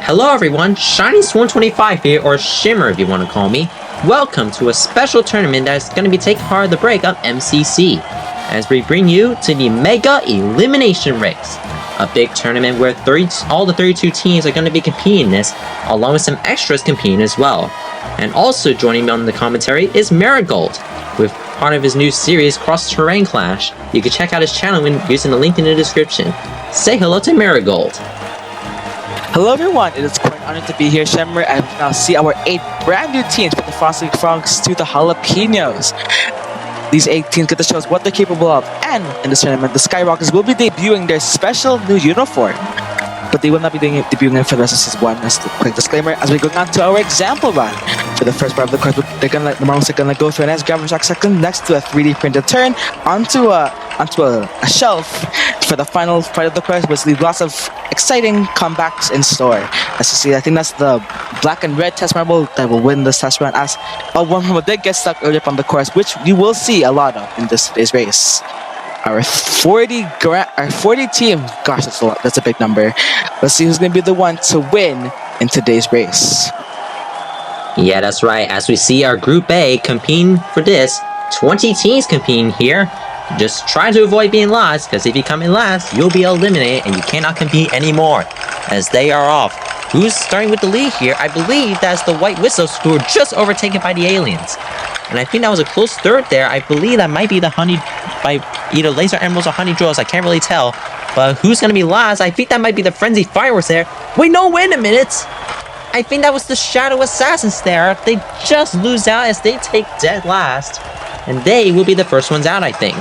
Hello everyone, Shiny Swarm 25 here, or Shimmer if you want to call me. Welcome to a special tournament that's going to be taking part of the break of MCC, as we bring you to the Mega Elimination Race. A big tournament where all the 32 teams are going to be competing in this, along with some extras competing as well. And also joining me on the commentary is Marigold, with part of his new series, Cross Terrain Clash. You can check out his channel using the link in the description. Say hello to Marigold. Hello everyone, it is quite an honor to be here, Shimmer, and we now see our 8 brand new teams from the Frosty Frogs to the Jalapenos. These 8 teams get to show us what they're capable of, and in this tournament, the Skyrockets will be debuting their special new uniform. But they will not be debuting it for the rest of Season 1, as a quick disclaimer, as we go on to our example run. For the first part of the course, the models are gonna go through an S-Gravity Shock second next to a 3D printed turn onto a shelf for the final part of the course, which leaves lots of exciting comebacks in store. As you see, I think that's the black and red test marble that will win this test run, as one marble did get stuck earlier on the course, which you will see a lot of in today's race. Our 40 team, gosh, that's a big number. Let's see who's going to be the one to win in today's race. Yeah, that's right. As we see our Group A competing for this, 20 teams competing here. Just try to avoid being last, because if you come in last, you'll be eliminated and you cannot compete anymore, as they are off. Who's starting with the lead here? I believe that's the White Whistles, who were just overtaken by the aliens. And I think that was a close third there. I believe that might be the Honey, by either Laser Emeralds or Honey Drills. I can't really tell. But who's going to be last? I think that might be the Frenzy Fireworks there. Wait, no, wait a minute. I think that was the Shadow Assassins there. They just lose out as they take dead last. And they will be the first ones out, I think.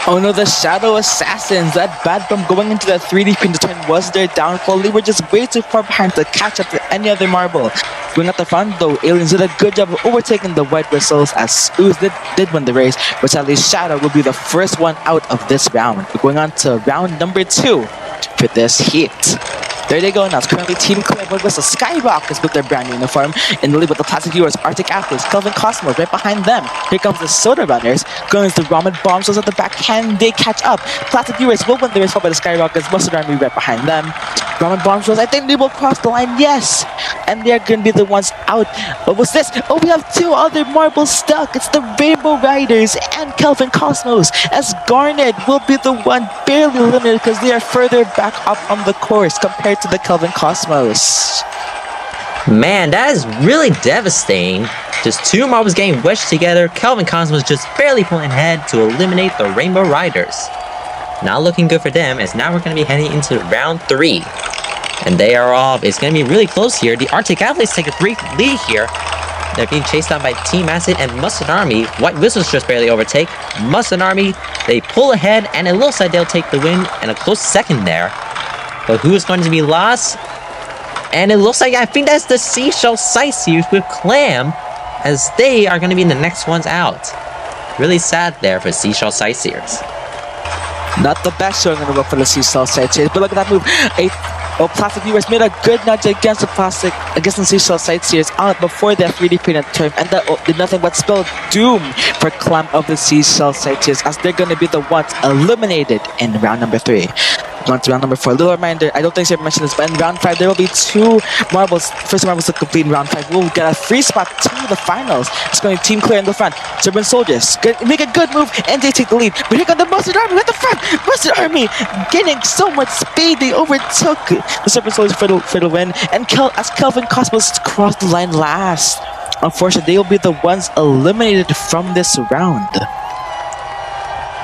Oh no, the Shadow Assassins! That bad bump going into that 3D printed turn was their downfall. They were just way too far behind to catch up to any other marble. Going at the front though, Aliens did a good job of overtaking the White Whistles, as Ooze did win the race, but sadly Shadow will be the first one out of this round. We're going on to round number 2 for this heat. There they go now. It's currently Team Clear with the Skyrockets with their brand new uniform. In the lead with the Plastic Viewers, Arctic Athletes, Kelvin Cosmos right behind them. Here comes the Soda Runners. Going to the Ramen Bombshells at the back. Can they catch up? Plastic Viewers will win the race, followed by the Skyrockets. Mustard Army right behind them. Ramen Bombshells, I think they will cross the line. Yes! And they're going to be the ones out. What was this? Oh, we have 2 other marbles stuck. It's the Rainbow Riders and Kelvin Cosmos, as Garnet will be the one barely eliminated because they are further back up on the course compared to the Kelvin Cosmos. Man, that is really devastating. Just 2 marbles getting wedged together. Kelvin Cosmos just barely pulling ahead to eliminate the Rainbow Riders. Not looking good for them, as now we're going to be heading into round 3. And they are off. It's going to be really close here. The Arctic Athletes take a brief lead here. They're being chased down by Team Acid and Mustard Army. White Whistles just barely overtake. Mustard Army, they pull ahead, and it looks like they'll take the win in a close second there. But who is going to be last? And it looks like, I think that's the Seashell Sightseers with Clam, as they are going to be the next ones out. Really sad there for Seashell Sightseers. Not the best showing in the world for the Seashell Sightseers, but look at that move. Plastic Viewers made a good nudge against the Seashell Sightseers out before their 3D printed turn, and that did nothing but spell doom for Clam of the Seashell Sightseers, as they're going to be the ones eliminated in round number 3. On to round number 4. A little reminder, I don't think I mentioned this, but in round 5 there will be 2 marbles. First marbles to complete in round 5 will get a free spot to the finals. It's going to be Team Clear in the front. Serpent Soldiers make a good move and they take the lead. But here comes the Mustard Army at the front. Mustard Army getting so much speed, they overtook the Serpent Soldiers for the win. And as Kelvin Cosmos crossed the line last, unfortunately they will be the ones eliminated from this round.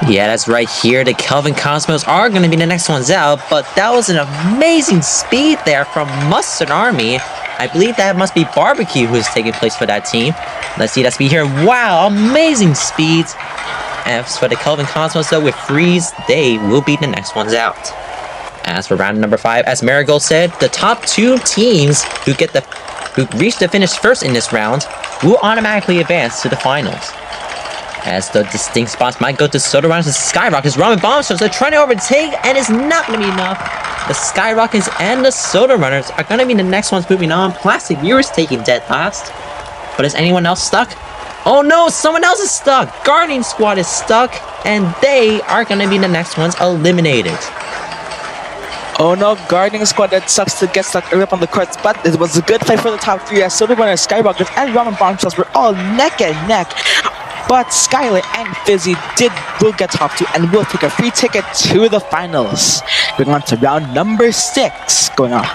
Yeah, that's right here. The Kelvin Cosmos are going to be the next ones out, but that was an amazing speed there from Mustard Army. I believe that must be Barbecue who is taking place for that team. Let's see that speed here. Wow, amazing speeds. As for the Kelvin Cosmos, though, with Freeze, they will be the next ones out. As for round number 5, as Marigold said, the top 2 teams who reach the finish first in this round will automatically advance to the finals. As the distinct spots might go to Soda Runners and Skyrockets. Ramen Bombshells, they're trying to overtake, and it's not going to be enough. The Skyrockets and the Soda Runners are going to be the next ones moving on. Plastic Viewers taking dead last. But is anyone else stuck? Oh no, someone else is stuck! Guardian Squad is stuck, and they are going to be the next ones eliminated. Oh no, guarding squad that sucks to get stuck early up on the courts, but it was a good fight for the top three as Soda Runner, Skyrockets, and Ramen Bombshells were all neck and neck. But Skylar and Fizzy will get top two and will take a free ticket to the finals. Going on to round number 6. Going on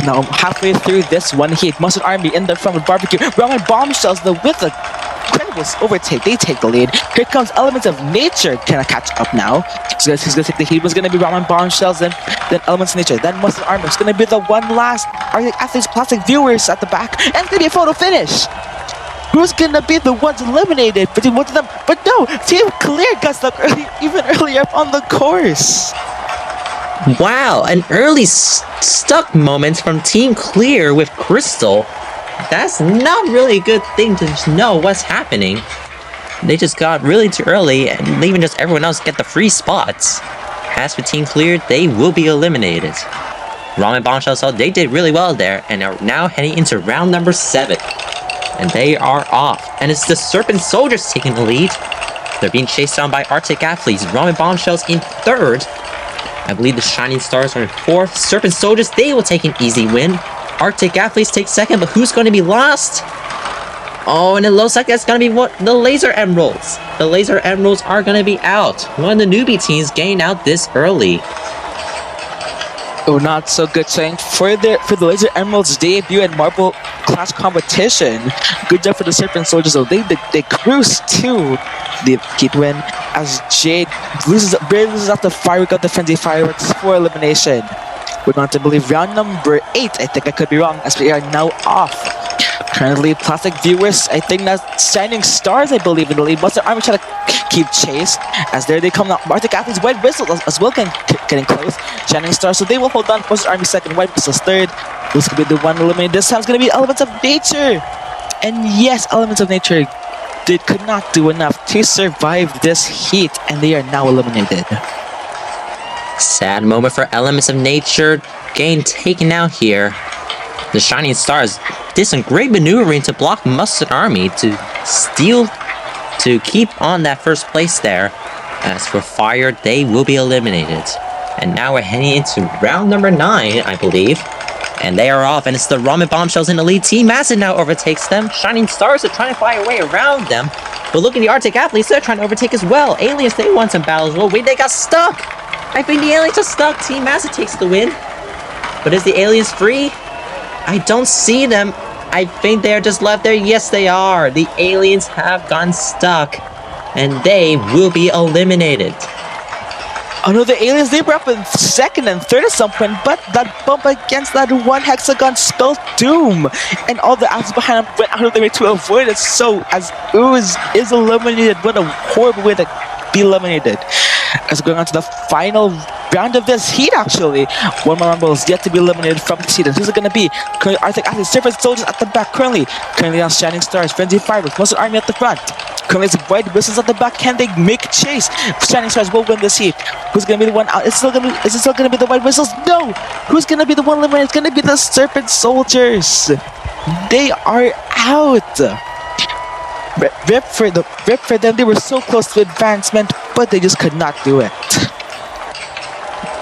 now halfway through this one heat. Mustard Army in the front with Barbecue. Ramen Bombshells though with a incredible overtake. They take the lead. Here comes Elements of Nature. Can I catch up now? So he's gonna take the heat. Was gonna be Ramen Bombshells, then Elements of Nature, then Mustard Army. It's gonna be the one last Arctic Athletes Classic viewers at the back, and it's gonna be a photo finish. Who's gonna be the ones eliminated between both of them? But no, Team Clear got stuck even earlier up on the course. Wow, an early stuck moment from Team Clear with Crystal. That's not really a good thing to just know what's happening. They just got really too early and leaving just everyone else get the free spots. As for Team Clear, they will be eliminated. Ramen Bombshells, they did really well there and are now heading into round number 7. And they are off. And it's the Serpent Soldiers taking the lead. They're being chased down by Arctic Athletes. Ramen Bombshells in 3rd. I believe the Shining Stars are in 4th. Serpent Soldiers, they will take an easy win. Arctic Athletes take 2nd, but who's going to be last? Oh, and it looks like that's going to be the Laser Emeralds. The Laser Emeralds are going to be out. One of the newbie teams getting out this early. Oh, not so good showing for the Laser Emeralds debut in Marble Clash competition. Good job for the Serpent Soldiers though. They cruise to the heat win as Jade barely loses out the firework of the Frenzy Fireworks for elimination. We're going to believe round number 8. I think I could be wrong as we are now off. Currently, Classic viewers, I think that's Shining Stars, I believe, in the lead. Mustard Army trying to keep chase as there they come now. Arctic Athletes, White Whistle as well getting close. Shining Stars, so they will hold on. Mustard Army 2nd, White Whistle's 3rd. Who's going to be the one eliminated this time? It's going to be Elements of Nature. And yes, Elements of Nature could not do enough to survive this heat, and they are now eliminated. Sad moment for Elements of Nature getting taken out here. The Shining Stars did some great maneuvering to block Mustard Army to keep on that first place there. As for Fire, they will be eliminated. And now we're heading into round number 9, I believe. And they are off, and it's the Ramen Bombshells in the lead. Team Acid now overtakes them. Shining Stars are trying to fly away around them. But look at the Arctic Athletes, they're trying to overtake as well. Aliens, they won some battles. Well, wait, they got stuck. I think the aliens are stuck. Team Acid takes the win. But is the aliens free? I don't see them. I think they are just left there. Yes, they are. The aliens have gone stuck. And they will be eliminated. Oh no, the aliens, they were up in 2nd and 3rd at some point, but that bump against that one hexagon spelled doom. And all the assets behind them went out of their way to avoid it. So, as Ooze is eliminated, what a horrible way to be eliminated. As going on to the final round of this heat, actually. One more rumble is yet to be eliminated from this heat. And who's it going to be? Currently, Arctic Athletes, Serpent Soldiers at the back. Currently on Shining Stars, Frenzy Fireworks, Mustard Army at the front. Currently, it's White Whistles at the back. Can they make chase? Shining Stars will win this heat. Who's going to be the one out? Is it still going to be the White Whistles? No! Who's going to be the one eliminated? It's going to be the Serpent Soldiers. They are out. Rip for them. They were so close to advancement, but they just could not do it.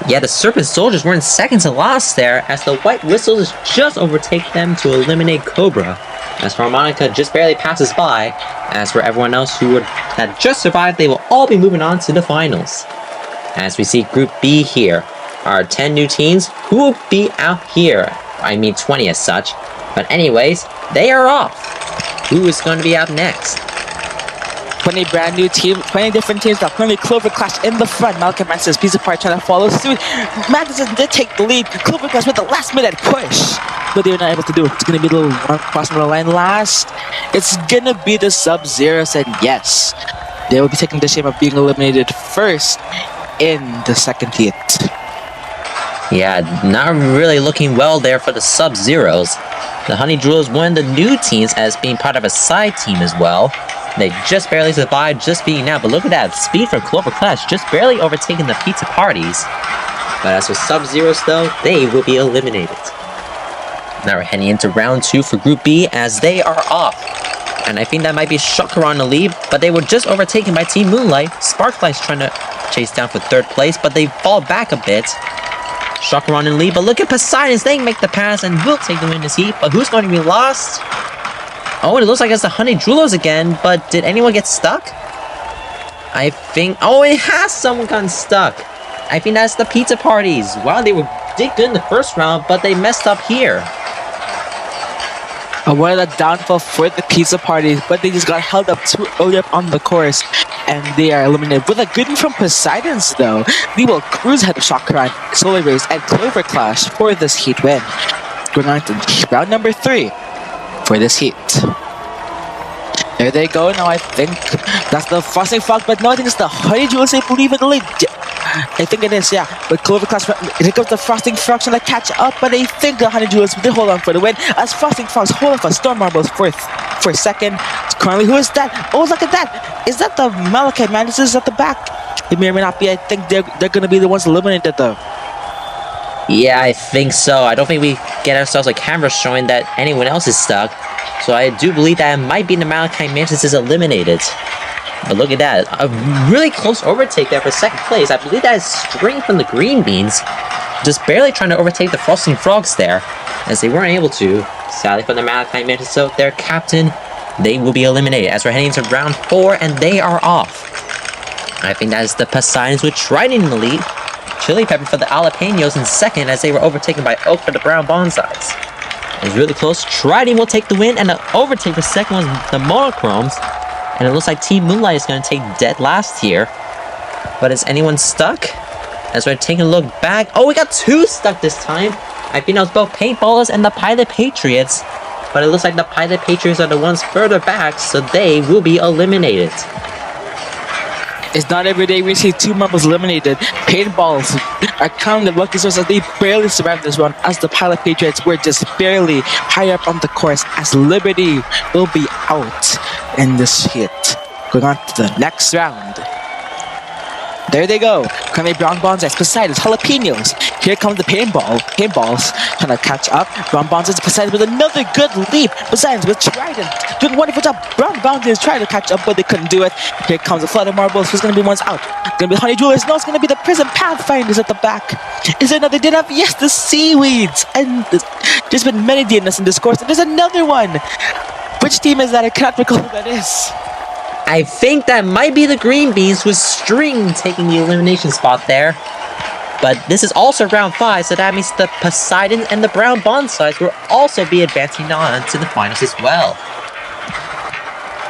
Yeah, the Serpent Soldiers were in 2nd to last there, as the White Whistles just overtake them to eliminate Cobra. As for Harmonica just barely passes by. As for everyone else who had just survived, they will all be moving on to the finals. As we see Group B here, our 10 new teams who will be out here. I mean 20 as such. But anyways, they are off. Who is going to be out next? 20 brand new teams, 20 different teams now. Currently, Clover Clash in the front. Malcolm Max's Pizza Party trying to follow suit. Madison did take the lead. Clover Clash with the last minute push, but they were not able to do it. It's going to be the little one crossing the line last. It's going to be the Sub-Zeros, and yes, they will be taking the shame of being eliminated first in the 2nd heat. Yeah, not really looking well there for the Sub-Zeros. The Honey Drool is one of the new teams as being part of a side team as well. They just barely survived just being out, but look at that speed from Clover Clash, just barely overtaking the Pizza Parties. But as for Sub-Zeros though, they will be eliminated. Now we're heading into round 2 for Group B as they are off. And I think that might be Shocker on the lead, but they were just overtaken by Team Moonlight. Sparklight's trying to chase down for 3rd place, but they fall back a bit. Chakran in the lead, but look at Poseidon's. They make the pass and will take the win this heat. But who's going to be lost? Oh, it looks like it's the Honey Jewelers again. But did anyone get stuck? I think... Oh, it has someone gotten stuck. I think that's the pizza parties. Wow, they did good in the first round, but they messed up here. What a downfall for the pizza parties, but they just got held up too early up on the course, and they are eliminated. With a good one from Poseidon's, though, they will cruise ahead of Chakran, Solar Rays, and Clover Clash for this heat win. Going on to round number 3 for this heat. There they go. Now I think that's the Frosting Frog, but no, I think it's the Honey Jewels. I believe in the lead. I think it is, yeah. But Clover Clash, here comes the Frosting Frogs trying to catch up, but I think the Honey Jewels will hold on for the win as Frosting Frogs hold on for Storm Marbles for second. Currently, who is that? Oh, look at that! Is that the Malachite Mantises at the back? It may or may not be. I think they're gonna be the ones eliminated though. Yeah, I think so. I don't think we get ourselves a camera showing that anyone else is stuck. So I do believe that it might be the Malachite Mantises eliminated. But look at that, a really close overtake there for second place. I believe that is String from the Green Beans, just barely trying to overtake the Frosting Frogs there, as they weren't able to. Sadly for the Malachite Mantis, so their captain, they will be eliminated as we're heading into round 4, and they are off. I think that is the Poseidons with Trident in the lead. Chili Pepper for the Jalapenos in second, as they were overtaken by Oak for the Brown Bonsais. It was really close. Trident will take the win, and the overtake for second was the Monochromes. And it looks like Team Moonlight is going to take dead last here. But is anyone stuck? As we're taking a look back. Oh, we got 2 stuck this time. I think it was both Paintballers and the Pilot Patriots. But it looks like the Pilot Patriots are the ones further back, so they will be eliminated. It's not every day we see 2 marbles eliminated. Paintballs are kind of lucky souls as they barely survived this round, as the Pilot Patriots were just barely high up on the course, as Liberty will be out in this hit. Going on to the next round. There they go. Currently Brown Bonsais, Poseidon's, Jalapenos. Here comes the Paintballs trying to catch up. Brown Bonsais, Poseidon with another good leap. Poseidon's with Trident doing a wonderful job. Brown Bonsais trying to catch up, but they couldn't do it. Here comes the Flood of Marbles. Who's going to be one's out? Going to be Honey Jewelers. No, it's going to be the Prison Pathfinders at the back. Is there another DNF? Yes, the Seaweeds. And there's been many DNFs in this course. And there's another one. Which team is that? I cannot recall who that is. I think that might be the Green Beans with String taking the elimination spot there. But this is also round 5, so that means the Poseidon and the Brown Bonsais will also be advancing on to the finals as well.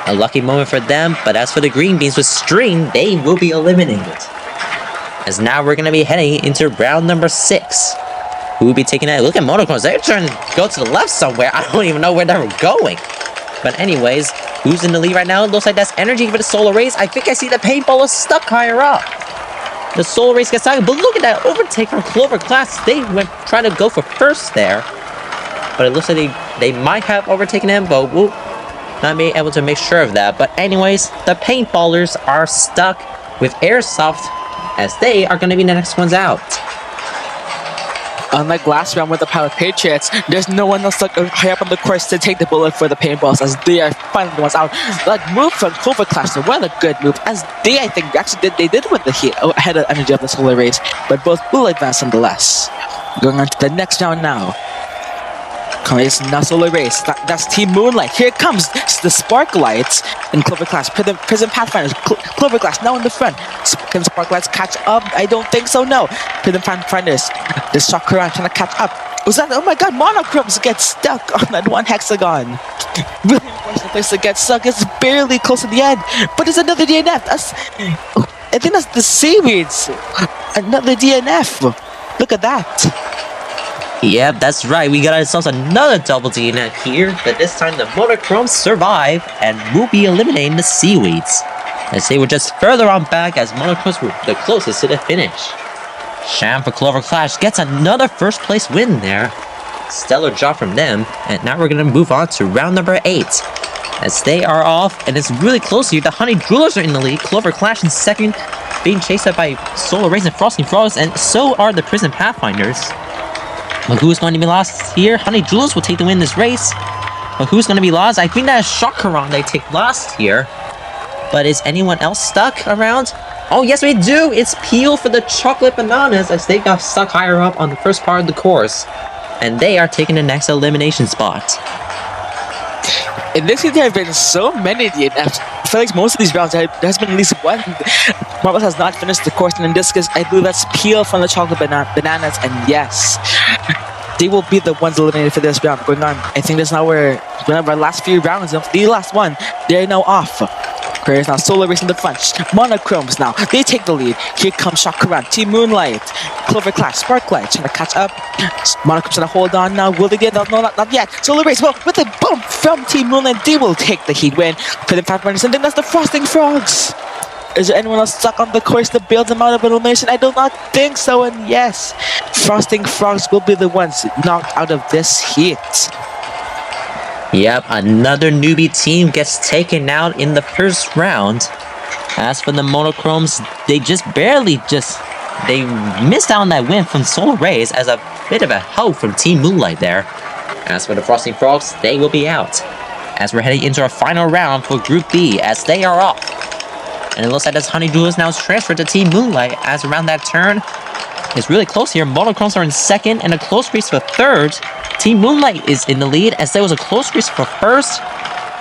A lucky moment for them, but as for the Green Beans with String, they will be eliminated. As now we're going to be heading into round number 6. Who will be taking that? Look at Monochromes, they're trying to go to the left somewhere. I don't even know where they were going. But anyways, who's in the lead right now? It looks like that's Energy for the Solar Rays. I think I see the Paintballers stuck higher up. The Solar Rays get stuck, but look at that overtake from Clover Class. They went trying to go for first there. But it looks like they might have overtaken them, but we'll not be able to make sure of that. But anyways, the Paintballers are stuck with Airsoft, as they are going to be the next ones out. Unlike last round with the Pilot Patriots, there's no one else stuck high up on the course to take the bullet for the Paintballs, as they are finally the ones out. That move from Clover Clash, what a good move, as they, I think, actually did win the heat ahead of Energy of the Solar Rays, but both will advance nonetheless. Going on to the next round now. It's now Solar Rays. That's Team Moonlight. Here it comes. It's the Sparklights in Clover Clash. Prison Pathfinders. Clover Clash now in the front. Can Sparklights catch up? I don't think so, no. Prison Pathfinders. The Chakran trying to catch up. Was that? Oh my god, Monochromes get stuck on that one hexagon. Really unfortunate place to get stuck. It's barely close to the end. But it's another DNF. I think that's the Seaweeds. Another DNF. Look at that. Yep, that's right. We got ourselves another double DNF here, but this time the Monochromes survive and will be eliminating the Seaweeds, as they were just further on back, as Monochromes were the closest to the finish. Sham for Clover Clash gets another first place win there. Stellar job from them, and now we're going to move on to round number 8. As they are off, and it's really close here. The Honey Jewelers are in the lead, Clover Clash in second, being chased up by Solar Rays and Frosting Frogs, and so are the Prison Pathfinders. But who's going to be lost here? Honey Jewelers will take the win in this race. But who's going to be lost? I think that is Chakran they take last here. But is anyone else stuck around? Oh, yes, we do. It's Peel for the chocolate bananas as they got stuck higher up on the first part of the course. And they are taking the next elimination spot. In this year, there have been so many DNFs. I feel like most of these rounds, there has been at least one Marvel has not finished the course. And in this case, I believe that's Peel from the chocolate bananas. And yes, they will be the ones eliminated for this round. Going on, I think this is now one of our last few rounds. The last one, they're now off. Korea is now solo racing the front. Monochromes now, they take the lead. Here comes Shakaran, Team Moonlight, Clover Clash, Sparklight trying to catch up. Monochromes trying to hold on now. Will they get that? No, not yet. Solo race, well, with a bump from Team Moonlight, they will take the heat win. For the 5 runners, and then that's the Frosting Frogs. Is there anyone else stuck on the course to bail them out of elimination? I do not think so, and yes, Frosting Frogs will be the ones knocked out of this heat. Yep, another newbie team gets taken out in the first round. As for the Monochromes, they they missed out on that win from Solar Rays as a bit of a help from Team Moonlight there. As for the Frosting Frogs, they will be out. As we're heading into our final round for Group B, as they are off. And it looks like this Honeydew is now transferred to Team Moonlight, as around that turn, it's really close here. Monochromes are in second and a close race for third. Team Moonlight is in the lead as there was a close race for first.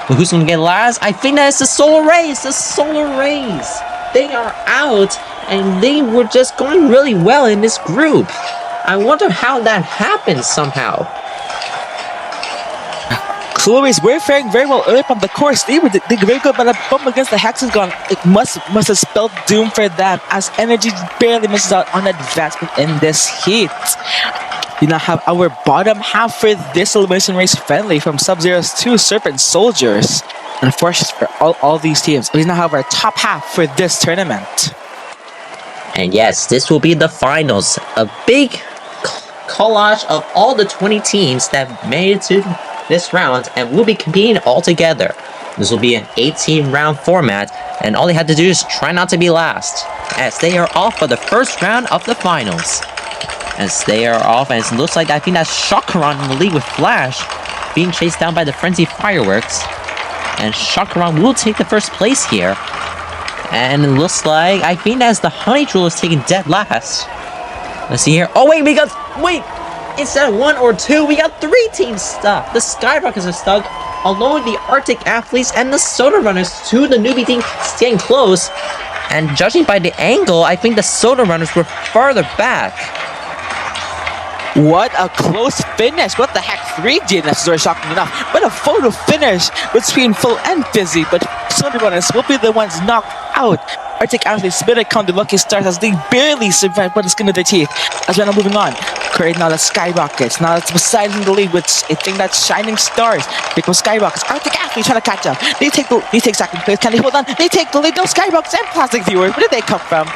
But who's going to get last? I think that it's the Solar Rays. The Solar Rays. They are out and they were just going really well in this group. I wonder how that happened somehow. Solar Rays were faring very well early on the course. They were very good, but a bump against the Hexagon, it must have spelled doom for them as Energy barely misses out on advancement in this heat. We now have our bottom half for this elimination race friendly from Sub-Zero's 2 Serpent Soldiers. And of course, for all these teams, we now have our top half for this tournament. And yes, this will be the finals. A big collage of all the 20 teams that made it to this round and will be competing all together. This will be an 18 round format, and all they have to do is try not to be last, as they are off for the first round of the finals. As they are off, and it looks like I think that's Shakaran in the lead with Flash being chased down by the Frenzy Fireworks. And Shakaran will take the first place here. And it looks like I think that's the Honey Jewel is taking dead last. Let's see here. Oh wait, instead of 1 or 2, we got 3 teams stuck. The Skyrockets are stuck, along with the Arctic Athletes and the Soda Runners. 2 of the newbie team staying close. And judging by the angle, I think the Soda Runners were farther back. What a close finish. What the heck? 3 DNFs are shocking enough. What a photo finish between Full and Fizzy. But Soda Runners will be the ones knocked out. Arctic Athletes spin a count the lucky stars as they barely survive by the skin of their teeth. As we're now moving on. Currently now the Skyrockets. Now it's Poseidon in the lead with I think that's Shining Stars. Here comes Skyrockets. Arctic Athletes trying to catch up. They take second place. Can they hold on? They take the lead. No Skyrockets and Plastic Viewers. Where did they come from?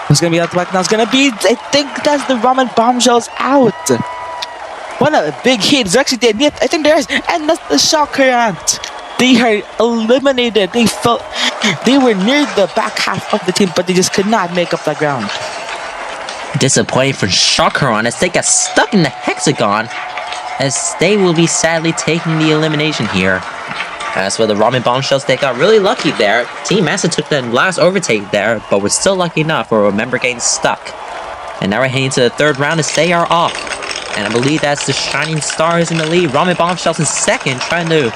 Who's gonna be out the back now? It's gonna be, I think that's the Ramen Bombshells out. What a big hit. It's actually dead. I think there is. And that's the Shockerant. They are eliminated. They were near the back half of the team, but they just could not make up the ground. Disappointing for Shakaran as they got stuck in the Hexagon, as they will be sadly taking the elimination here. As for the Ramen Bombshells, they got really lucky there. Team Massa took the last overtake there, but was still lucky enough for a member getting stuck. And now we're heading to the third round as they are off. And I believe that's the Shining Stars in the lead. Ramen Bombshells in second, trying to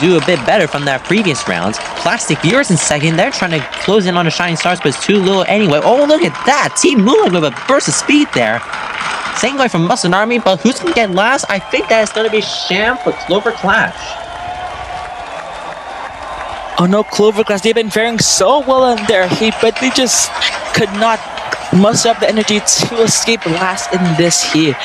do a bit better from that previous round. Plastic Viewers in second, they're trying to close in on the Shining Stars, but it's too little anyway. Oh, look at that! Team Moonlight with a burst of speed there. Same going from Mustard Army, but who's going to get last? I think that is going to be Sham for Clover Clash. Oh no, Clover Clash, they've been faring so well in their heat, but they just could not muster up the energy to escape last in this heat.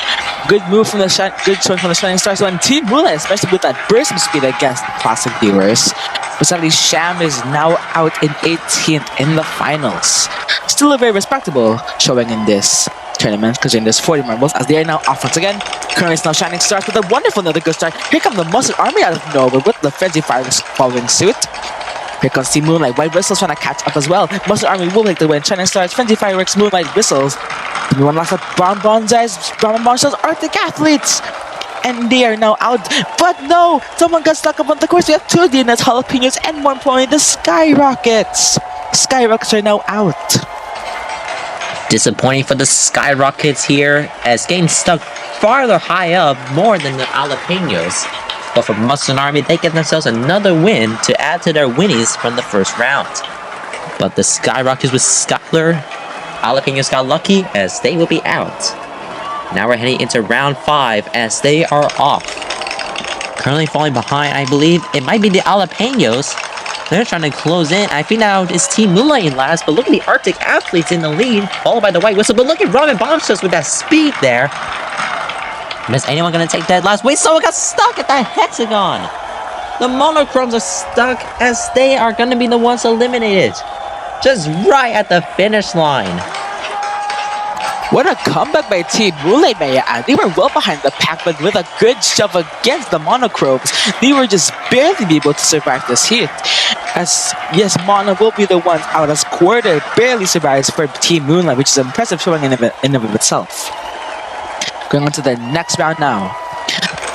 Good move from the Shining Stars on Team Moonlight, especially with that burst of speed against Plastic Viewers. But sadly, Sham is now out in 18th in the finals. Still a very respectable showing in this tournament, because in this 40 marbles, as they are now off once again. Currently it's now Shining Stars with a wonderful another good start. Here comes the Mustard Army out of nowhere with the Frenzy Fireworks following suit. Here comes Team Moonlight. White Whistles trying to catch up as well. Mustard Army will take the win. Shining Stars, Frenzy Fireworks, Moonlight Whistles. And one last Brown Bombshells, Arctic Athletes. And they are now out. But no! Someone got stuck up on the course. We have 2 DNS Jalapenos and more importantly, the Skyrockets. Skyrockets are now out. Disappointing for the Skyrockets here, as getting stuck farther high up more than the Jalapenos. But for Mustard Army, they get themselves another win to add to their winnings from the first round. But the Skyrockets with Skylar, Jalapenos got lucky as they will be out. Now we're heading into round 5 as they are off. Currently falling behind, I believe it might be the Jalapenos. They're trying to close in. I think now it's Team Moonlight in last, but look at the Arctic Athletes in the lead, followed by the White Whistle. But look at Ramen Bombshells with that speed there. Is anyone going to take that last? Wait, someone got stuck at that hexagon. The Monochromes are stuck as they are going to be the ones eliminated. Just right at the finish line. What a comeback by Team Moonlight, may I add. They were well behind the pack, but with a good shove against the Monochromes, they were just barely able to survive this heat. As yes, Mono will be the ones out, as Quarter barely survives for Team Moonlight, which is an impressive showing in and of itself. Going on to the next round now.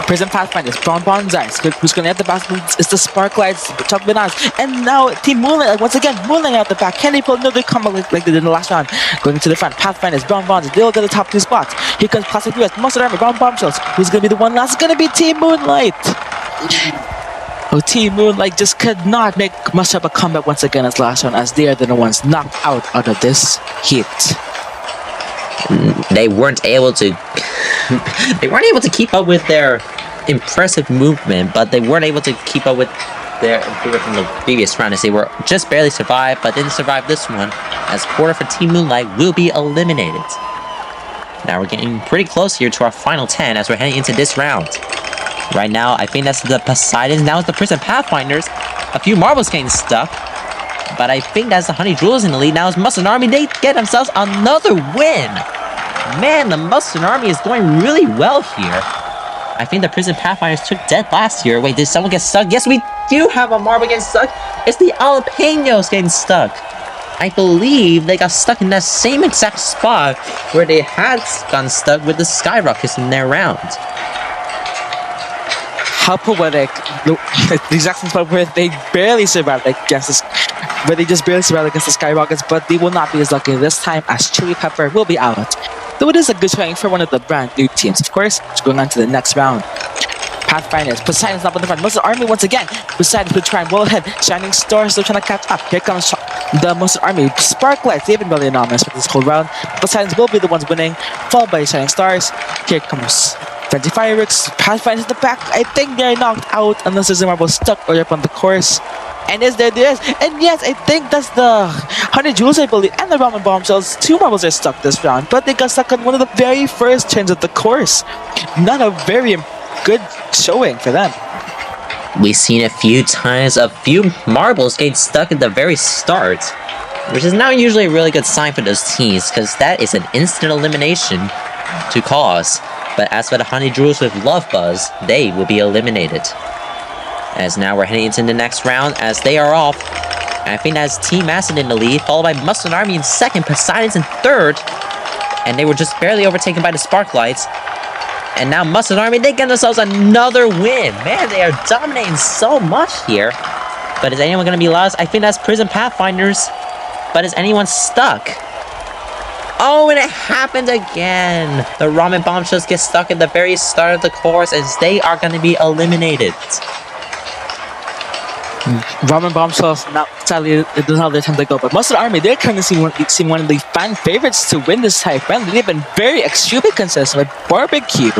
Prison Pathfinders, Brown Bonsais, who's going to get the basket is the Sparklights, Chuck Bananas, and now Team Moonlight, once again, Moonlight out the back. Can they pull another comeback like they did in the last round? Going to the front, Pathfinders, Brown Bonsais, they'll get the top 2 spots. Here comes Classic US, Mustard Army, Brown Bombshells. Who's going to be the one last? It's going to be Team Moonlight. Oh, Team Moonlight just could not make much of a comeback once again as last round, as they are the ones knocked out of this heat. They weren't able to keep up with their impressive movement, but they weren't able to keep up with their improvement from the previous round, as they were just barely survived, but didn't survive this one, as Quarter for Team Moonlight will be eliminated. Now we're getting pretty close here to our final 10 as we're heading into this round. Right now, I think that's the Poseidons. Now it's the Prison Pathfinders. A few marbles getting stuck, but I think that's the Honey Jewels in the lead. Now it's Mustard Army. They get themselves another win. Man, the Mustard Army is going really well here. I think the Prison Pathfinders took dead last year. Wait, did someone get stuck? Yes, we do have a marble getting stuck. It's the Jalapenos getting stuck. I believe they got stuck in that same exact spot where they had gotten stuck with the Skyrockets in their round. How poetic. The exact same spot where they barely survived against this, where they just barely survived against the Skyrockets, but they will not be as lucky this time as Chili Pepper will be out. Though it is a good showing for one of the brand new teams, of course. Going on to the next round. Pathfinders, Poseidon's up in the front. Mustard Army once again. Poseidon will try and well ahead. Shining Stars still trying to catch up. Here comes the Mustard Army. Sparklights, they've been really anonymous for this whole round. Poseidons will be the ones winning, followed by Shining Stars. Here comes Frenzy Fireworks. Pathfinders at the back. I think they're knocked out unless there's a marble stuck or up on the course. And is there is. And yes, I think that's the 100 Jewels, I believe, and the Ramen Bombshells. 2 marbles are stuck this round, but they got stuck on one of the very first turns of the course. Not a very good showing for them. We've seen a few times a few marbles getting stuck at the very start, which is not usually a really good sign for those teams, because that is an instant elimination to cause. But as for the Honey Jewels with Love Buzz, they will be eliminated. As now we're heading into the next round as they are off. And I think that's Team Acid in the lead, followed by Mustard Army in second, Poseidons in third. And they were just barely overtaken by the Sparklights. And now Mustard Army, they get themselves another win. Man, they are dominating so much here. But is anyone going to be lost? I think that's Prison Pathfinders. But is anyone stuck? Oh, and it happened again. The Ramen Bombshells get stuck at the very start of the course as they are going to be eliminated. Ramen Bombshells, now sadly, it doesn't have their time to go, but Mustard Army, they're currently seeing one of the fan favorites to win this type round. They've been very extremely consistent with Barbecue.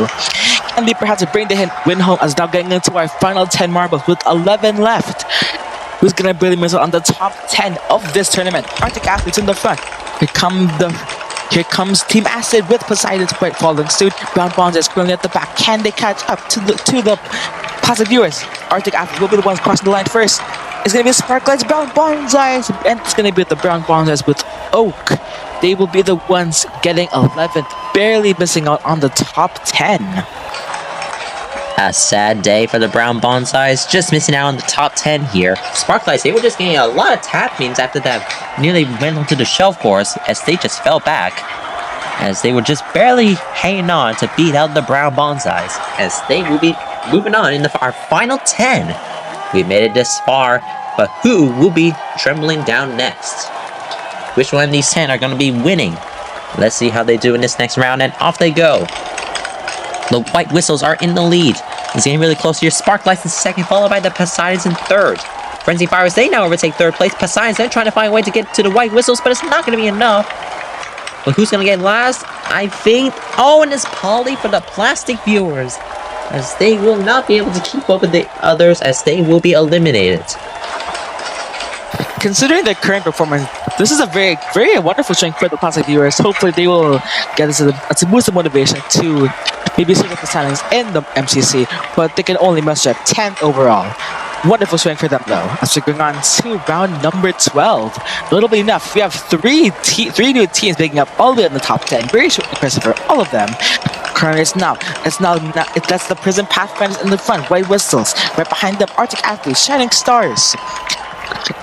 And they perhaps bring the win home as now getting into our final 10 marbles with 11 left. Who's gonna really miss out on the top 10 of this tournament? Arctic Athletes in the front. Here comes Team Acid with Poseidon's quite following suit. Brown Bonds is currently at the back. Can they catch up to the passive viewers? Arctic Athletes will be the ones crossing the line first. It's going to be Sparklights, Brown Bonsais, and it's going to be the Brown Bonsais with Oak. They will be the ones getting 11th, barely missing out on the top 10. A sad day for the Brown Bonsais, just missing out on the top 10 here. Sparklights, they were just getting a lot of tappings after that nearly went onto the shelf course as they just fell back. As they were just barely hanging on to beat out the Brown Bonsais, as they will be moving on in our final 10. We made it this far. But who will be trembling down next? Which one of these 10 are going to be winning? Let's see how they do in this next round, and off they go. The White Whistles are in the lead. It's getting really close here. Sparklights in second, followed by the Poseidons in third. Frenzy Fires, they now overtake third place. Poseidons, they're trying to find a way to get to the White Whistles, but it's not going to be enough. But who's going to get last? I think... Oh, and it's Polly for the plastic viewers, as they will not be able to keep up with the others, as they will be eliminated. Considering their current performance, this is a very, very wonderful showing for the plastic viewers. Hopefully they will get this as a boost of motivation to maybe sweep up the standings in the MCC, but they can only muster 10th overall. Wonderful showing for them though, as we're going on to round number 12. Notably enough, we have three new teams making up all the way in the top 10. Very impressive for all of them. Currently that's the Prison Pathfinders in the front, White Whistles. Right behind them, Arctic Athletes, Shining Stars.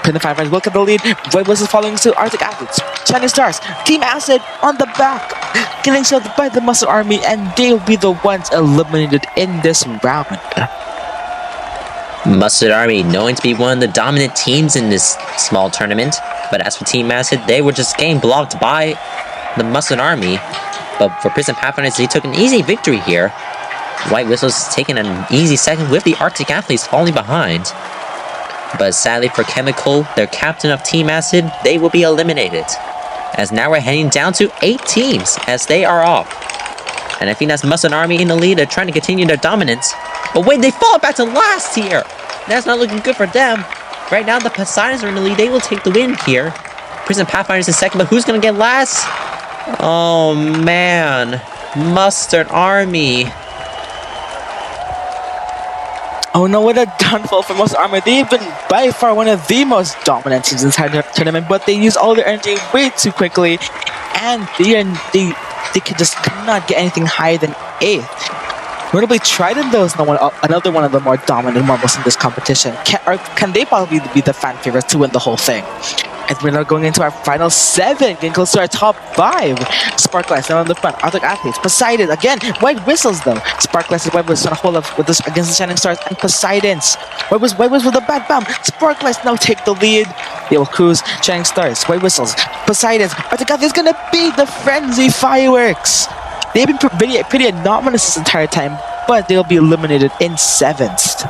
Prison Pathfinders will get the lead. White Whistles following suit, Arctic Athletes, Shining Stars, Team Acid on the back, getting shoved by the Muscle Army, and they'll be the ones eliminated in this round. Mustard Army, known to be one of the dominant teams in this small tournament, but as for Team Acid, they were just getting blocked by the Mustard Army. But for Prison Pathfinders, they took an easy victory here. White Whistles taking an easy second with the Arctic Athletes falling behind. But sadly for Chemical, their captain of Team Acid, they will be eliminated. As now we're heading down to 8 teams as they are off. And I think that's Mustard Army in the lead. They're trying to continue their dominance. But wait, they fall back to last here. That's not looking good for them. Right now, the Poseidons are in the lead. They will take the win here. Prison Pathfinders in second, but who's going to get last? Oh, man. Mustard Army. Oh no, what a downfall for Mustard Army. They've been by far one of the most dominant teams in this entire tournament, but they use all their energy way too quickly, and they cannot get anything higher than 8th. Notably, Trident though is another one of the more dominant marbles in this competition. Can they probably be the fan favorites to win the whole thing? And we're now going into our final 7, getting close to our top 5. Sparklights now on the front, Arctic Athletes, Poseidon again, White Whistles though. Sparklights and White Whistles trying to hold up with this against the Shining Stars and Poseidons. White Whistles with a bad bomb. Sparklights now take the lead. They will cruise. Shining Stars, White Whistles, Poseidons. Arctic Athletes gonna beat the Frenzy Fireworks. They've been pretty anomalous this entire time, but they'll be eliminated in 7th.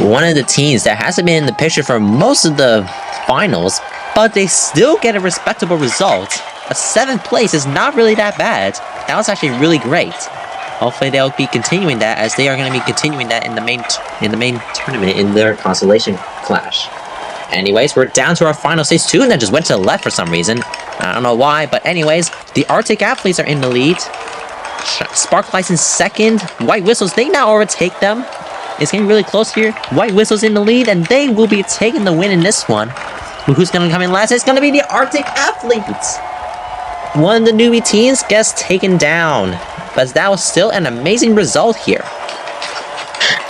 One of the teams that hasn't been in the picture for most of the finals, but they still get a respectable result. A 7th place is not really that bad. That was actually really great. Hopefully they'll be continuing that, as they are going to be continuing that in the main tournament in their constellation clash. Anyways, we're down to our final stage 2, and that just went to the left for some reason. I don't know why, but anyways, the Arctic Athletes are in the lead. Sparklights in second. White Whistles, they now overtake them. It's getting really close here. White Whistles in the lead, and they will be taking the win in this one. But who's going to come in last? It's going to be the Arctic Athletes. One of the newbie teams gets taken down, but that was still an amazing result here.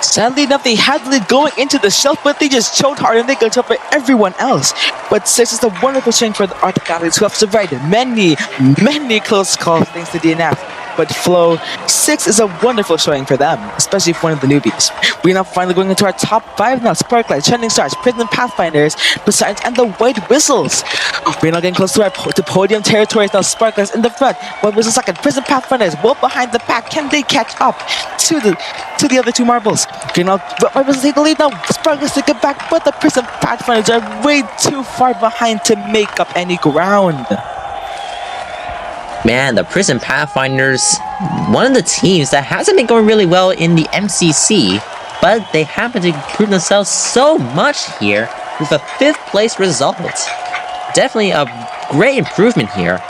Sadly enough, they had the lead going into the shelf, but they just choked hard and they got up by everyone else. But 6 is a wonderful showing for the Arctic Athletes, who have survived many close calls thanks to DNF. But Flow, 6 is a wonderful showing for them, especially for one of the newbies. We're now finally going into our top 5 now. Sparklight, Shining Stars, Prison Pathfinders, Poseidons, and the White Whistles. We're now getting close to our Podium territories now. Sparklights in the front, White Whistles second, Prison Pathfinders well behind the pack. Can they catch up to the other 2 marbles? Okay, now White Whistles take the lead now. Sparklights take it back, but the Prison Pathfinders are way too far behind to make up any ground. Man, the Prison Pathfinders, one of the teams that hasn't been going really well in the MCC, but they happen to prove themselves so much here with a 5th place result. Definitely a great improvement here,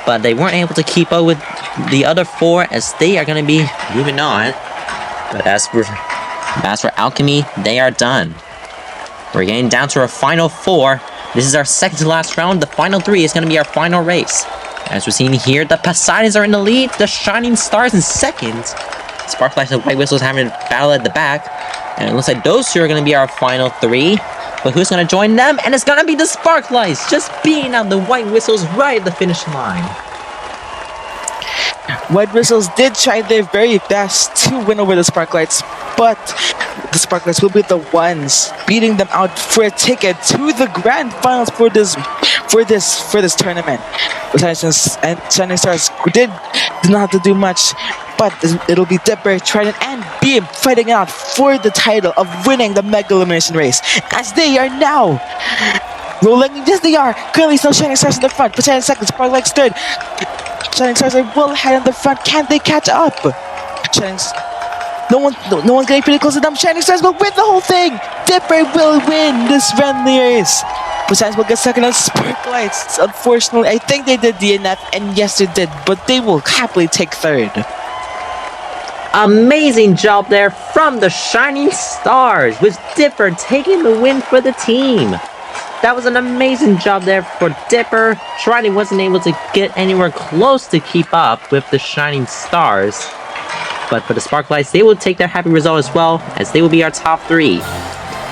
but they weren't able to keep up with the other 4, as they are going to be moving on. But as for Alchemy, they are done. We're getting down to our final 4. This is our second to last round. The final 3 is going to be our final race. As we're seeing here, the Poseidons are in the lead, the Shining Stars in second. Sparklights and White Whistles having a battle at the back. And it looks like those 2 are going to be our final 3. But who's going to join them? And it's going to be the Sparklights, just beating out the White Whistles right at the finish line. White Whistles did try their very best to win over the Sparklights, but the Sparklets will be the ones beating them out for a ticket to the grand finals for this tournament. The Shining Stars did not have to do much, but it'll be Dipper, Trident, and Beam fighting out for the title of winning the Mega Elimination race, as they are now rolling. Yes, they are. Currently, still Shining Stars in the front. But 10 seconds. Sparklights third. Shining Stars are well ahead in the front. Can they catch up? No one's getting pretty close to them. Shining Stars will win the whole thing. Dipper will win this friendly race. Besides, will get second on Sparklights. Unfortunately, I think they did DNF, and yes, they did. But they will happily take third. Amazing job there from the Shining Stars, with Dipper taking the win for the team. That was an amazing job there for Dipper. Trident wasn't able to get anywhere close to keep up with the Shining Stars. But for the Sparklights, they will take their happy result as well, as they will be our top 3.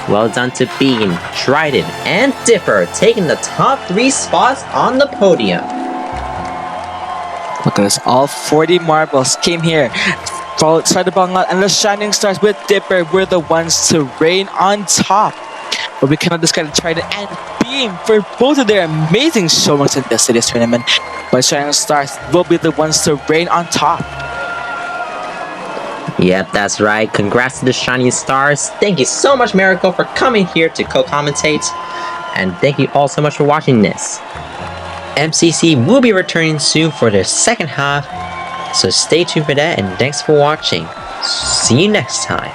Well done to Beam, Trident, and Dipper, taking the top 3 spots on the podium. Look at this, all 40 marbles came here. Followed Sardabonga and the Shining Stars with Dipper were the ones to reign on top. But we cannot discredit Trident and Beam for both of their amazing showings in this city's tournament. But Shining Stars will be the ones to reign on top. Yep, that's right. Congrats to the Shining Stars. Thank you so much, Miracle, for coming here to co-commentate. And thank you all so much for watching this. MCC will be returning soon for their second half. So stay tuned for that, and thanks for watching. See you next time.